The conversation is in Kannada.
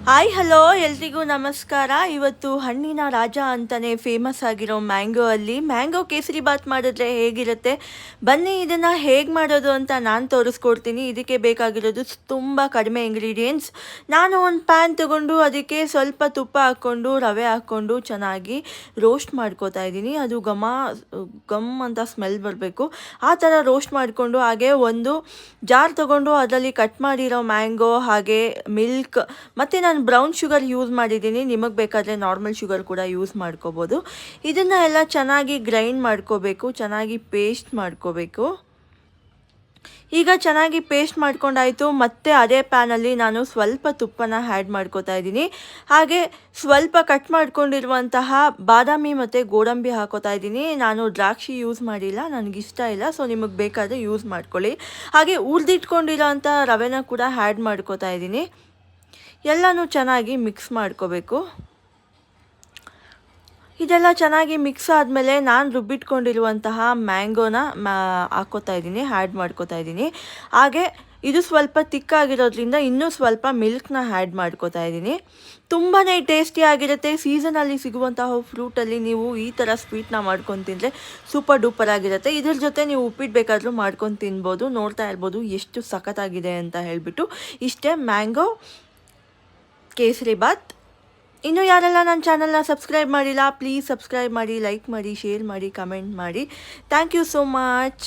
ಹಾಯ್ ಹಲೋ ಎಲ್ರಿಗೂ ನಮಸ್ಕಾರ. ಇವತ್ತು ಹಣ್ಣಿನ ರಾಜ ಅಂತಲೇ ಫೇಮಸ್ ಆಗಿರೋ ಮ್ಯಾಂಗೋ ಅಲ್ಲಿ ಮ್ಯಾಂಗೋ ಕೇಸರಿ ಬಾತ್ ಮಾಡಿದ್ರೆ ಹೇಗಿರುತ್ತೆ ಬನ್ನಿ ಇದನ್ನು ಹೇಗೆ ಮಾಡೋದು ಅಂತ ನಾನು ತೋರಿಸ್ಕೊಡ್ತೀನಿ. ಇದಕ್ಕೆ ಬೇಕಾಗಿರೋದು ತುಂಬ ಕಡಿಮೆ ಇಂಗ್ರೀಡಿಯೆಂಟ್ಸ್. ನಾನು ಒಂದು ಪ್ಯಾನ್ ತಗೊಂಡು ಅದಕ್ಕೆ ಸ್ವಲ್ಪ ತುಪ್ಪ ಹಾಕ್ಕೊಂಡು ರವೆ ಹಾಕ್ಕೊಂಡು ಚೆನ್ನಾಗಿ ರೋಸ್ಟ್ ಮಾಡ್ಕೋತಾ ಇದ್ದೀನಿ. ಅದು ಗಮ್ ಅಂತ ಸ್ಮೆಲ್ ಬರಬೇಕು, ಆ ಥರ ರೋಸ್ಟ್ ಮಾಡಿಕೊಂಡು ಹಾಗೆ ಒಂದು ಜಾರ್ ತಗೊಂಡು ಅದರಲ್ಲಿ ಕಟ್ ಮಾಡಿರೋ ಮ್ಯಾಂಗೋ ಹಾಗೆ ಮಿಲ್ಕ್ ಮತ್ತು ನಾನು ಬ್ರೌನ್ ಶುಗರ್ ಯೂಸ್ ಮಾಡಿದ್ದೀನಿ. ನಿಮಗೆ ಬೇಕಾದರೆ ನಾರ್ಮಲ್ ಶುಗರ್ ಕೂಡ ಯೂಸ್ ಮಾಡ್ಕೋಬೋದು. ಇದನ್ನು ಎಲ್ಲ ಚೆನ್ನಾಗಿ ಗ್ರೈಂಡ್ ಮಾಡ್ಕೋಬೇಕು, ಚೆನ್ನಾಗಿ ಪೇಸ್ಟ್ ಮಾಡ್ಕೋಬೇಕು. ಈಗ ಚೆನ್ನಾಗಿ ಪೇಸ್ಟ್ ಮಾಡ್ಕೊಂಡಾಯಿತು. ಮತ್ತು ಅದೇ ಪ್ಯಾನಲ್ಲಿ ನಾನು ಸ್ವಲ್ಪ ತುಪ್ಪನ ಆ್ಯಡ್ ಮಾಡ್ಕೋತಾ ಇದ್ದೀನಿ. ಹಾಗೆ ಸ್ವಲ್ಪ ಕಟ್ ಮಾಡ್ಕೊಂಡಿರುವಂತಹ ಬಾದಾಮಿ ಮತ್ತು ಗೋಡಂಬಿ ಹಾಕೋತಾ ಇದ್ದೀನಿ. ನಾನು ದ್ರಾಕ್ಷಿ ಯೂಸ್ ಮಾಡಿಲ್ಲ, ನನಗಿಷ್ಟ ಇಲ್ಲ, ಸೊ ನಿಮಗೆ ಬೇಕಾದರೆ ಯೂಸ್ ಮಾಡ್ಕೊಳ್ಳಿ. ಹಾಗೆ ಹುರಿದಿಟ್ಕೊಂಡಿರೋ ಅಂಥ ರವೆನ ಕೂಡ ಆ್ಯಡ್ ಮಾಡ್ಕೋತಾ ಇದ್ದೀನಿ. ಎಲ್ಲನೂ ಚೆನ್ನಾಗಿ ಮಿಕ್ಸ್ ಮಾಡ್ಕೋಬೇಕು. ಇದೆಲ್ಲ ಚೆನ್ನಾಗಿ ಮಿಕ್ಸ್ ಆದಮೇಲೆ ನಾನು ರುಬ್ಬಿಟ್ಕೊಂಡಿರುವಂತಹ ಮ್ಯಾಂಗೋನ ಹಾಕ್ಕೋತಾ ಇದ್ದೀನಿ, ಆ್ಯಡ್ ಮಾಡ್ಕೋತಾ ಇದ್ದೀನಿ. ಹಾಗೆ ಇದು ಸ್ವಲ್ಪ ತಿಕ್ಕಾಗಿರೋದ್ರಿಂದ ಇನ್ನೂ ಸ್ವಲ್ಪ ಮಿಲ್ಕ್ನ ಆ್ಯಡ್ ಮಾಡ್ಕೋತಾ ಇದ್ದೀನಿ. ತುಂಬಾ ಟೇಸ್ಟಿಯಾಗಿರುತ್ತೆ. ಸೀಸನಲ್ಲಿ ಸಿಗುವಂತಹ ಫ್ರೂಟಲ್ಲಿ ನೀವು ಈ ಥರ ಸ್ವೀಟ್ನ ಮಾಡ್ಕೊಂಡು ತಿಂದರೆ ಸೂಪರ್ ಡೂಪರ್ ಆಗಿರುತ್ತೆ. ಇದ್ರ ಜೊತೆ ನೀವು ಉಪ್ಪಿಟ್ಟು ಬೇಕಾದರೂ ಮಾಡ್ಕೊಂಡು ತಿನ್ಬೋದು. ನೋಡ್ತಾ ಇರ್ಬೋದು ಎಷ್ಟು ಸಖತ್ತಾಗಿದೆ ಅಂತ ಹೇಳಿಬಿಟ್ಟು. ಇಷ್ಟೇ ಮ್ಯಾಂಗೋ ಕೇಸರಿ ಬಾತ್. ಇನ್ನೂ ಯಾರೆಲ್ಲ ನನ್ನ ಚಾನಲ್ನ ಸಬ್ಸ್ಕ್ರೈಬ್ ಮಾಡಿಲ್ಲ ಪ್ಲೀಸ್ ಸಬ್ಸ್ಕ್ರೈಬ್ ಮಾಡಿ, ಲೈಕ್ ಮಾಡಿ, ಶೇರ್ ಮಾಡಿ, ಕಮೆಂಟ್ ಮಾಡಿ. Thank you so much.